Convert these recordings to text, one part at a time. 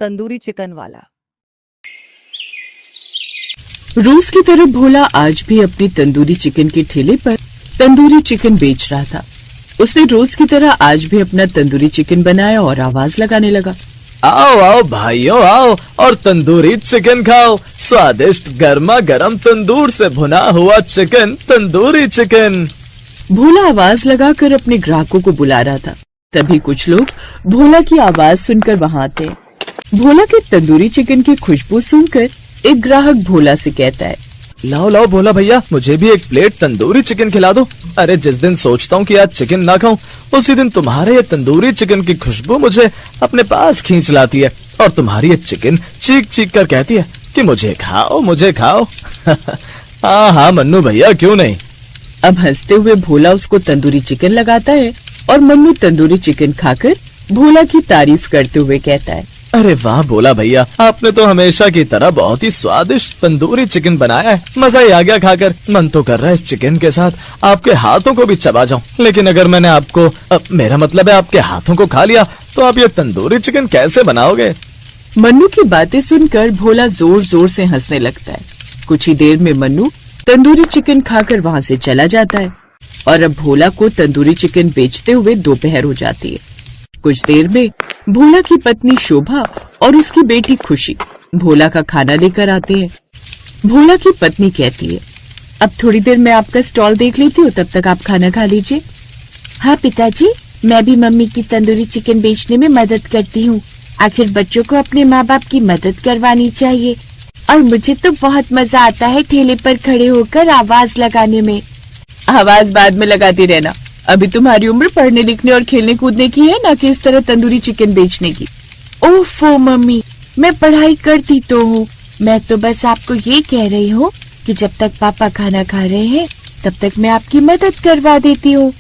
Tandoori chicken वाला। रोज की तरह भोला आज भी अपनी तंदूरी चिकन के ठेले पर तंदूरी चिकन बेच रहा था। उसने रोज की तरह आज भी अपना तंदूरी चिकन बनाया और आवाज लगाने लगा, आओ आओ भाइयों आओ और तंदूरी चिकन खाओ। स्वादिष्ट गर्मा गर्म तंदूर से भुना हुआ चिकन, तंदूरी चिकन। भोला आवाज लगाकर अपने ग्राहकों को बुला रहा था। तभी कुछ लोग भोला की आवाज सुनकर वहां आते। भोला के तंदूरी चिकन की खुशबू सुनकर एक ग्राहक भोला से कहता है, लाओ लाओ भोला भैया, मुझे भी एक प्लेट तंदूरी चिकन खिला दो। अरे जिस दिन सोचता हूँ कि आज चिकन ना खाऊं, उसी दिन तुम्हारे ये तंदूरी चिकन की खुशबू मुझे अपने पास खींच लाती है और तुम्हारी ये चिकन चीख चीख कर कहती है कि मुझे खाओ मुझे खाओ। हाँ हाँ मन्नू भैया, क्यों नहीं। अब हंसते हुए भोला उसको तंदूरी चिकन लगाता है और मन्नू तंदूरी चिकन खाकर भोला की तारीफ करते हुए कहता है, अरे वाह भोला भैया, आपने तो हमेशा की तरह बहुत ही स्वादिष्ट तंदूरी चिकन बनाया है। मजा ही आ गया खाकर। मन तो कर रहा है इस चिकन के साथ आपके हाथों को भी चबा जाऊं, लेकिन अगर मैंने आपको मेरा मतलब है आपके हाथों को खा लिया तो आप ये तंदूरी चिकन कैसे बनाओगे। मन्नू की बातें सुनकर भोला जोर जोर से हंसने लगता है। कुछ ही देर में मन्नू तंदूरी चिकन खाकर वहाँ से चला जाता है और अब भोला को तंदूरी चिकन बेचते हुए दोपहर हो जाती है। कुछ देर में भोला की पत्नी शोभा और उसकी बेटी खुशी भोला का खाना लेकर आते हैं। भोला की पत्नी कहती है, अब थोड़ी देर मैं आपका स्टॉल देख लेती हूँ, तब तक आप खाना खा लीजिए। हाँ पिताजी, मैं भी मम्मी की तंदूरी चिकन बेचने में मदद करती हूँ। आखिर बच्चों को अपने माँ बाप की मदद करवानी चाहिए और मुझे तो बहुत मजा आता है ठेले पर खड़े होकर आवाज लगाने में। आवाज बाद में लगाती रहना, अभी तुम्हारी उम्र पढ़ने लिखने और खेलने कूदने की है, ना कि इस तरह तंदूरी चिकन बेचने की। ओफो मम्मी, मैं पढ़ाई करती तो हूँ, मैं तो बस आपको ये कह रही हूँ कि जब तक पापा खाना खा रहे हैं तब तक मैं आपकी मदद करवा देती हूँ।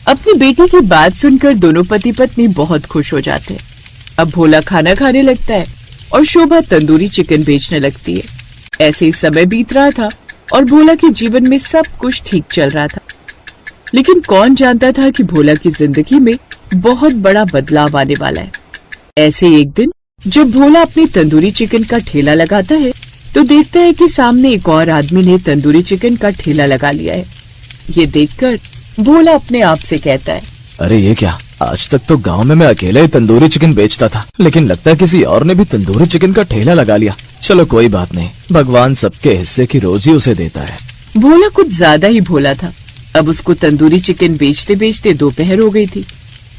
अपनी बेटी की बात सुनकर दोनों पति पत्नी बहुत खुश हो जाते हैं। अब भोला खाना खाने लगता है और शोभा तंदूरी चिकन बेचने लगती है। ऐसे ही समय बीत रहा था और भोला के जीवन में सब कुछ ठीक चल रहा था, लेकिन कौन जानता था कि भोला की जिंदगी में बहुत बड़ा बदलाव आने वाला है। ऐसे एक दिन जब भोला अपनी तंदूरी चिकन का ठेला लगाता है तो देखता है कि सामने एक और आदमी ने तंदूरी चिकन का ठेला लगा लिया है। ये देखकर भोला अपने आप से कहता है, अरे ये क्या, आज तक तो गांव में मैं अकेले ही तंदूरी चिकन बेचता था, लेकिन लगता है किसी और ने भी तंदूरी चिकन का ठेला लगा लिया। चलो कोई बात नहीं, भगवान सबके हिस्से की रोजी उसे देता है। भोला कुछ ज्यादा ही भोला था। अब उसको तंदूरी चिकन बेचते बेचते दोपहर हो गई थी,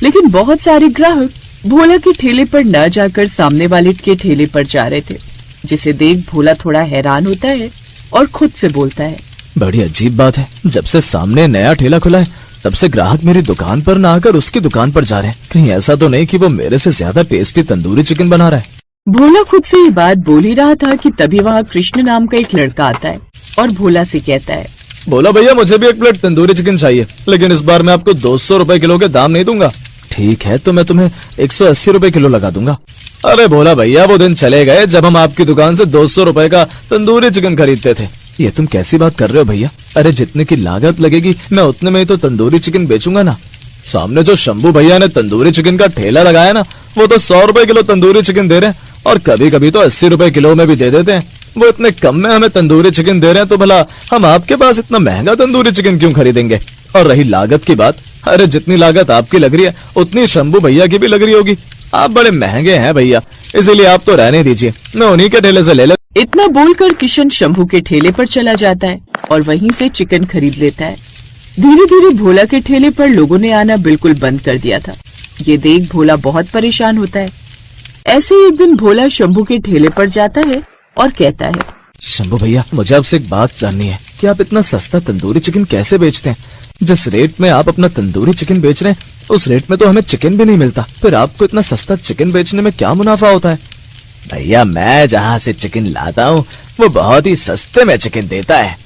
लेकिन बहुत सारे ग्राहक भोला के ठेले पर न जाकर सामने वाले के ठेले पर जा रहे थे, जिसे देख भोला थोड़ा हैरान होता है और खुद से बोलता है, बड़ी अजीब बात है, जब से सामने नया ठेला खुला है तब से ग्राहक मेरी दुकान पर न आकर उसकी दुकान पर जा रहे हैं। कहीं ऐसा तो नहीं कि वो मेरे से ज्यादा टेस्टी तंदूरी चिकन बना रहा है। भोला खुद से ये बात बोल ही रहा था कि तभी वहाँ कृष्ण नाम का एक लड़का आता है और भोला से कहता है, बोला भैया मुझे भी एक प्लेट तंदूरी चिकन चाहिए, लेकिन इस बार मैं आपको 200 रुपए किलो के दाम नहीं दूंगा। ठीक है तो मैं तुम्हें 180 रुपए किलो लगा दूंगा। अरे भोला भैया, वो दिन चले गए जब हम आपकी दुकान से 200 रुपए का तंदूरी चिकन खरीदते थे। ये तुम कैसी बात कर रहे हो भैया। अरे जितने की लागत लगेगी मैं उतने में ही तो तंदूरी चिकन बेचूंगा ना। सामने जो शंभू भैया ने तंदूरी चिकन का ठेला लगाया ना, वो तो 100 रुपए किलो तंदूरी चिकन दे रहे हैं और कभी कभी तो 80 रुपए किलो में भी दे देते हैं। वो इतने कम में हमें तंदूरी चिकन दे रहे हैं तो भला हम आपके पास इतना महंगा तंदूरी चिकन क्यों खरीदेंगे। और रही लागत की बात, अरे जितनी लागत आपकी लग रही है उतनी शंभू भैया की भी लग रही होगी। आप बड़े महंगे हैं भैया, इसीलिए आप तो रहने दीजिए, मैं उन्हीं के ठेले से ले ले। इतना बोलकर किशन शंभू के ठेले पर चला जाता है और वहीं से चिकन खरीद लेता है। धीरे धीरे भोला के ठेले पर लोगों ने आना बिल्कुल बंद कर दिया था। ये देख भोला बहुत परेशान होता है। ऐसे ही एक दिन भोला शंभू के ठेले पर जाता है और कहता है, शंभू भैया मुझे आपसे एक बात जाननी है कि आप इतना सस्ता तंदूरी चिकन कैसे बेचते हैं। जिस रेट में आप अपना तंदूरी चिकन बेच रहे हैं उस रेट में तो हमें चिकन भी नहीं मिलता, फिर आपको इतना सस्ता चिकन बेचने में क्या मुनाफा होता है। भैया मैं जहाँ से चिकन लाता हूँ वो बहुत ही सस्ते में चिकन देता है।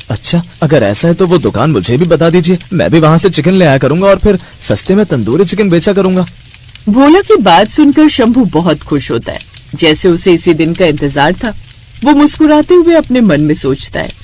अच्छा अगर ऐसा है तो वो दुकान मुझे भी बता दीजिए, मैं भी वहाँ से चिकन ले आया करूंगा और फिर सस्ते में तंदूरी चिकन बेचा करूंगा। भोला की बात सुनकर शंभू बहुत खुश होता है, जैसे उसे इसी दिन का इंतजार था। वो मुस्कुराते हुए अपने मन में सोचता है,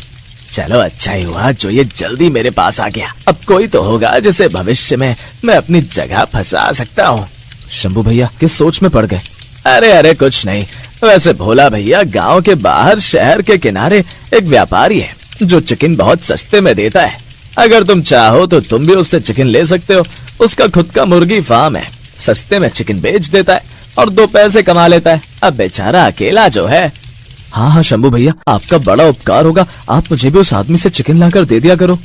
चलो अच्छा ही हुआ जो ये जल्दी मेरे पास आ गया, अब कोई तो होगा जिसे भविष्य में मैं अपनी जगह फंसा सकता हूँ। शंभू भैया किस सोच में पड़ गए। अरे अरे कुछ नहीं। वैसे भोला भैया गांव के बाहर शहर के किनारे एक व्यापारी है जो चिकन बहुत सस्ते में देता है। अगर तुम चाहो तो तुम भी उससे चिकन ले सकते हो। उसका खुद का मुर्गी फार्म है, सस्ते में चिकन बेच देता है और 2 पैसे कमा लेता है। अब बेचारा अकेला जो है। हाँ हाँ शंभू भैया, आपका बड़ा उपकार होगा, आप मुझे भी उस आदमी से चिकन लाकर दे दिया करो।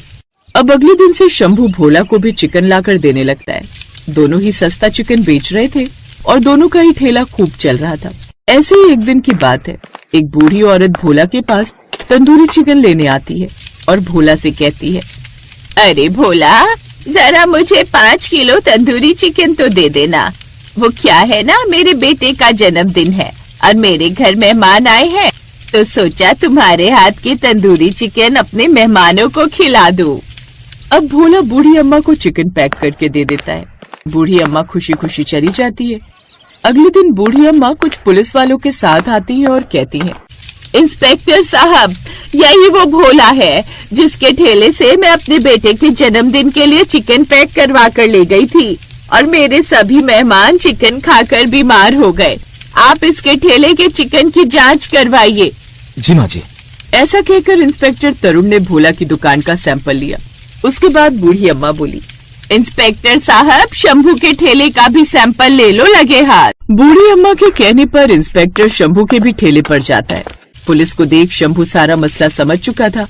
अब अगले दिन से शंभू भोला को भी चिकन लाकर देने लगता है। दोनों ही सस्ता चिकन बेच रहे थे और दोनों का ही ठेला खूब चल रहा था। ऐसे ही एक दिन की बात है, एक बूढ़ी औरत भोला के पास तंदूरी चिकन लेने आती है और भोला से कहती है, अरे भोला, जरा मुझे 5 किलो तंदूरी चिकन तो दे देना। वो क्या है ना, मेरे बेटे का जन्मदिन है और मेरे घर मेहमान आए हैं, तो सोचा तुम्हारे हाथ की तंदूरी चिकन अपने मेहमानों को खिला दूं। अब भोला बूढ़ी अम्मा को चिकन पैक करके दे देता है। बूढ़ी अम्मा खुशी खुशी चली जाती है। अगले दिन बूढ़ी अम्मा कुछ पुलिस वालों के साथ आती है और कहती है, इंस्पेक्टर साहब, यही वो भोला है जिसके ठेले से मैं अपने बेटे के जन्मदिन के लिए चिकन पैक करवा कर ले गई थी और मेरे सभी मेहमान चिकन खाकर बीमार हो गए। आप इसके ठेले के चिकन की जांच करवाइए। जी माँ जी। ऐसा कहकर इंस्पेक्टर तरुण ने भोला की दुकान का सैंपल लिया। उसके बाद बूढ़ी अम्मा बोली, इंस्पेक्टर साहब, शंभू के ठेले का भी सैंपल ले लो लगे हाथ। बूढ़ी अम्मा के कहने पर इंस्पेक्टर शंभू के भी ठेले पर जाता है। पुलिस को देख शंभू सारा मसला समझ चुका था,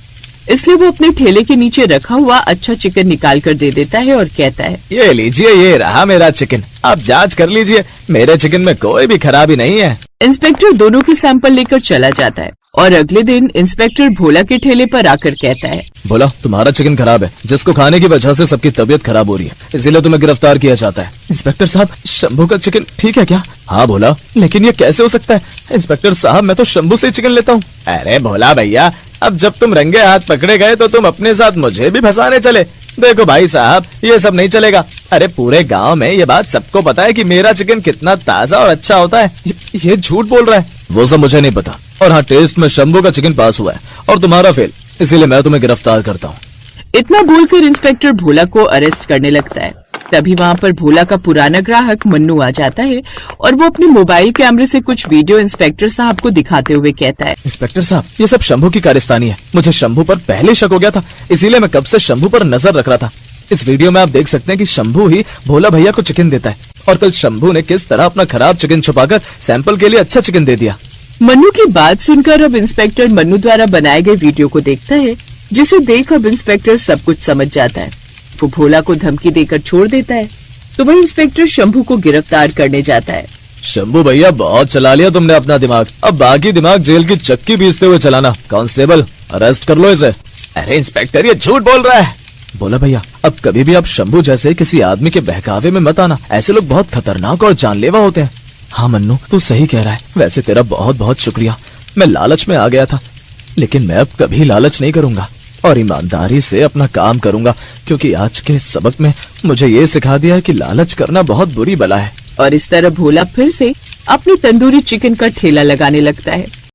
इसलिए वो अपने ठेले के नीचे रखा हुआ अच्छा चिकन निकाल कर दे देता है और कहता है, ये लीजिए, ये रहा मेरा चिकन, आप जांच कर लीजिए, मेरे चिकन में कोई भी खराबी नहीं है। इंस्पेक्टर दोनों की सैंपल लेकर चला जाता है और अगले दिन इंस्पेक्टर भोला के ठेले पर आकर कहता है, भोला, तुम्हारा चिकन खराब है, जिसको खाने की वजह से सबकी तबीयत खराब हो रही है, इसीलिए तुम्हें गिरफ्तार किया जाता है। इंस्पेक्टर साहब, शंभू का चिकन ठीक है क्या? हाँ भोला, लेकिन ये कैसे हो सकता है? इंस्पेक्टर साहब, मैं तो शंभू से चिकन लेता हूँ। अरे भोला भैया, अब जब तुम रंगे हाथ पकड़े गए तो तुम अपने साथ मुझे भी फंसाने चले। देखो भाई साहब, ये सब नहीं चलेगा। अरे पूरे गांव में ये बात सबको पता है कि मेरा चिकन कितना ताजा और अच्छा होता है। ये झूठ बोल रहा है। वो सब मुझे नहीं पता। और हाँ, टेस्ट में शंभू का चिकन पास हुआ है और तुम्हारा फेल, इसीलिए मैं तुम्हें गिरफ्तार करता हूँ। इतना बोलकर इंस्पेक्टर भोला को अरेस्ट करने लगता है। तभी वहाँ पर भोला का पुराना ग्राहक मन्नू आ जाता है और वो अपने मोबाइल कैमरे से कुछ वीडियो इंस्पेक्टर साहब को दिखाते हुए कहता है, इंस्पेक्टर साहब, ये सब शंभू की कारस्तानी है। मुझे शंभू पर पहले शक हो गया था, इसीलिए मैं कब से शंभू पर नजर रख रहा था। इस वीडियो में आप देख सकते हैं कि शंभू ही भोला भैया को चिकन देता है और कल शंभू ने किस तरह अपना खराब चिकन छुपाकर सैंपल के लिए अच्छा चिकन दे दिया। मन्नू की बात सुनकर अब इंस्पेक्टर मन्नू द्वारा बनाए गए वीडियो को देखता है, जिसे देख अब इंस्पेक्टर सब कुछ समझ जाता है। वो भोला को धमकी देकर छोड़ देता है, तो वही इंस्पेक्टर शंभू को गिरफ्तार करने जाता है। शंभू भैया, बहुत चला लिया तुमने अपना दिमाग, अब बाकी दिमाग जेल की चक्की पीसते हुए चलाना। कांस्टेबल, अरेस्ट कर लो इसे। अरे इंस्पेक्टर, ये झूठ बोल रहा है। बोला भैया, अब कभी भी आप शंभू जैसे किसी आदमी के बहकावे में मत आना, ऐसे लोग बहुत खतरनाक और जानलेवा होते हैं। हाँ मन्नू, तू सही कह रहा है। वैसे तेरा बहुत बहुत शुक्रिया, मैं लालच में आ गया था, लेकिन मैं अब कभी लालच नहीं करूंगा और ईमानदारी से अपना काम करूंगा, क्योंकि आज के सबक में मुझे ये सिखा दिया है कि लालच करना बहुत बुरी बला है। और इस तरह भोला फिर से अपनी तंदूरी चिकन का ठेला लगाने लगता है।